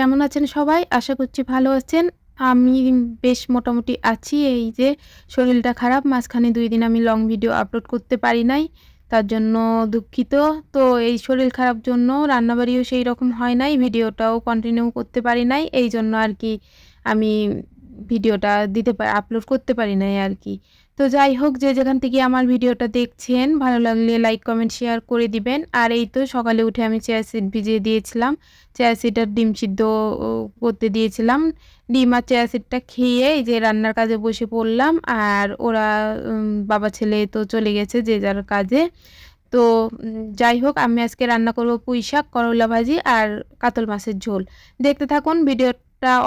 কেমন আছেন সবাই? আশা করছি ভালো আছেন। আমি বেশ মোটামুটি আছি। এই যে শরীরটা খারাপ। মাঝখানে ২ দিন আমি লং ভিডিও আপলোড করতে পারি নাই। তার জন্য দুঃখিত। তো এই শরীর খারাপ জন্য রান্নাবাড়িও সেইরকম হয় নাই। ভিডিওটাও কন্টিনিউ করতে পারি নাই। এইজন্য আরকি আমি ভিডিওটা আপলোড করতে পারি নাই আরকি। তো যাই হোক, যে যেখান থেকে আমার ভিডিওটা দেখছেন, ভালো লাগলে লাইক, কমেন্ট, শেয়ার করে দিবেন। আর এই তো সকালে উঠে আমি চিয়া সিড ভিজিয়ে দিয়েছিলাম। চিয়া সিড আর ডিম সিদ্ধ করতে দিয়েছিলাম। ডিম আর চিয়া সিডটা খেয়ে এই যে রান্নার কাজে বসে পড়লাম। আর ওরা বাবা ছেলে তো চলে গেছে যে যার কাজে। তো যাই হোক, আমি আজকে রান্না করব পুঁইশাক, করলা ভাজি আর কাতল মাছের ঝোল। দেখতে থাকুন, ভিডিওটা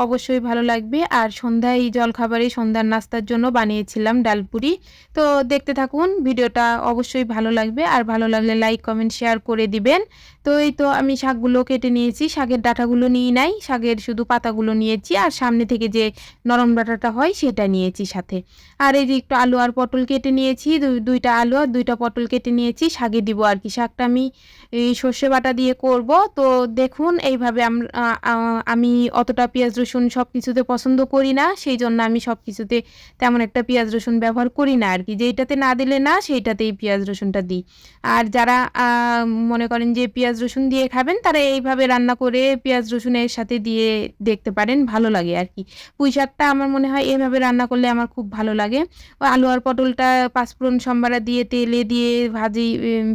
অবশ্যই ভালো লাগবে। আর সন্ধ্যায় জলখাবারে সন্ধ্যার নাস্তার জন্য বানিয়েছিলাম ডালপুরি। তো দেখতে থাকুন, ভিডিওটা অবশ্যই ভালো লাগবে। আর ভালো লাগলে লাইক, কমেন্ট, শেয়ার করে দিবেন। তো এই তো আমি শাকগুলো কেটে নিয়েছি। শাকের ডাঁটাগুলো নিই নাই, শাকের শুধু পাতাগুলো নিয়েছি। আর সামনে থেকে যে নরম ডাঁটাটা হয় সেটা নিয়েছি সাথে। আর এই যে একটু আলু আর পটল কেটে নিয়েছি। ২টা আলু আর ২টা পটল কেটে নিয়েছি। শাকে দিব আরকি। শাকটা আমি এই সর্ষে বাটা দিয়ে করব। তো দেখুন, এইভাবে আমি অতটা পেঁয়াজ রসুন সবকিছুতে পছন্দ করি না। সেইজন্য আমি সবকিছুতে তেমন একটা পেঁয়াজ রসুন ব্যবহার করি না আরকি। যেইটাতে না দিলে না, সেইটাতেই পেঁয়াজ রসুনটা দিই। আর যারা মনে করেন যে পেঁয়াজ রসুন দিয়ে খাবেন, তারা এইভাবে রান্না করে পেঁয়াজ রসুনের সাথে দিয়ে দেখতে পারেন, ভালো লাগে আরকি। পুঁইশাকটা আমার মনে হয় এভাবে রান্না করলে আমার খুব ভালো লাগে। আলু আর পটলটা পাঁচফোড়ন সম্বারা দিয়ে তেলে দিয়ে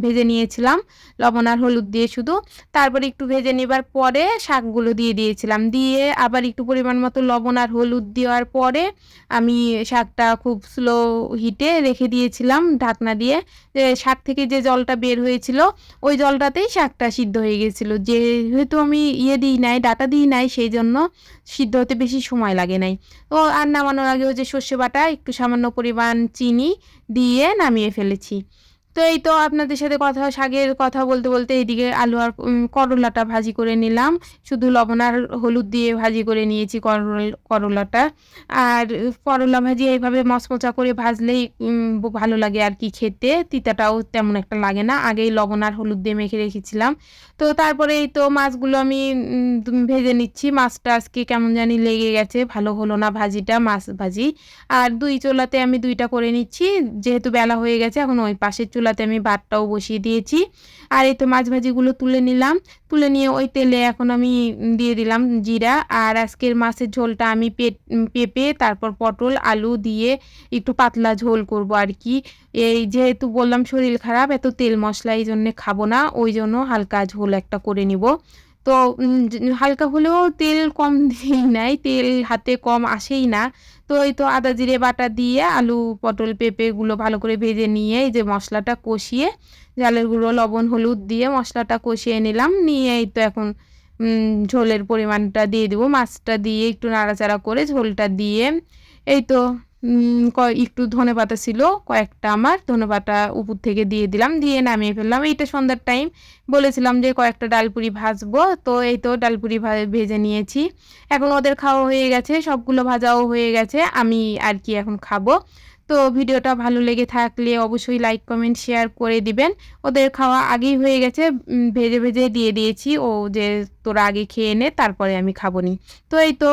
ভেজে নিয়েছিলাম, লবণ আর হলুদ দিয়ে শুধু। তারপরে একটু ভেজে নেবার পরে শাকগুলো দিয়ে দিয়েছিলাম। দিয়ে আবার একটু পরিমাণ মতো লবণ আর হলুদ দেওয়ার পরে আমি শাকটা খুব স্লো হিটে রেখে দিয়েছিলাম ঢাকনা দিয়ে। শাক থেকে যে জলটা বের হয়েছিল, ওই জলটাতেই শাকটা সিদ্ধ হয়ে গেছিল। যেহেতু আমি দিই নাই, ডাঁটা দিই নাই, সেইজন্য সিদ্ধ হতে বেশি সময় লাগে নাই। তো আর নামানোর আগে ওই যে সর্ষে বাটা, একটু সামান্য পরিমাণ চিনি দিয়ে নামিয়ে ফেলেছি। তো এই তো আপনাদের সাথে শাকের কথা বলতে, বলতে এইদিকে আলু আর করলাটা ভাজি করে নিলাম। শুধু লবণ আর হলুদ দিয়ে ভাজি করে নিয়েছি করলাটা। আর করলা ভাজি এইভাবে মচমচা করে ভাজলেই ভালো লাগে আরকি খেতে। তিতাটাও তেমন একটা লাগে না। আগেই লবণ আর হলুদ দিয়ে মেখে রেখেছিলাম। তো তারপরে এই তো মাছগুলো আমি ভেজে নিচ্ছি। মাছটা আজকে কেমন জানি লেগে গেছে, ভালো হলো না ভাজিটা, মাছ ভাজি। আর ২ চুলাতে আমি ২টা করে নিচ্ছি। যেহেতু বেলা হয়ে গেছে, এখন ওই পাশের চুলাতে আমি ভাতটাও বসিয়ে দিয়েছি। আর এই তো মাছ ভাজিগুলো তুলে নিলাম। তুলে নিয়ে ওই তেলে এখন আমি দিয়ে দিলাম জিরা। আর আজকের মাছের ঝোলটা আমি পেঁপে, তারপর পটল, আলু দিয়ে একটু পাতলা ঝোল করব আরকি। এই যেহেতু বললাম শরীর খারাপ, এত তেল মসলা এইজন্যে খাবো না। ওইজন্য হালকা ঝোল একটা করে নিব। তো হালকা হলেও তেল কম দিই নাই, তেল হাতে কম আসেই না। তো এই তো আদা জিরে বাটা দিয়ে আলু, পটল, পেঁপেগুলো ভালো করে ভেজে নিয়ে এই যে মশলাটা কষিয়ে, ঝালের গুঁড়ো, লবণ, হলুদ দিয়ে মশলাটা কষিয়ে নিলাম। নিয়ে এই তো এখন ঝোলের পরিমাণটা দিয়ে দিব। মাছটা দিয়ে একটু নাড়াচাড়া করে ঝোলটা দিয়ে এই তো একটু ধনেপাতা ছিল কয়েকটা, আমার ধনেপাতা উপর থেকে দিয়ে দিলাম। দিয়ে নামিয়ে ফেললাম। এইটা সন্ধ্যার টাইম। বলেছিলাম যে কয়েকটা ডালপুরি ভাজবো। তো এই তো ডালপুরি ভেজে নিয়েছি। এখন ওদের খাওয়া হয়ে গেছে, সবগুলো ভাজাও হয়ে গেছে। আমি আর কি এখন খাবো। তো ভিডিওটা ভালো লেগে থাকলে অবশ্যই লাইক, কমেন্ট, শেয়ার করে দিবেন। ওদের খাওয়া আগেই হয়ে গেছে। ভেজে দিয়ে দিয়েছি। ও যে তোরা আগে খেয়ে নে, তারপরে আমি খাবো নি। তো এই তো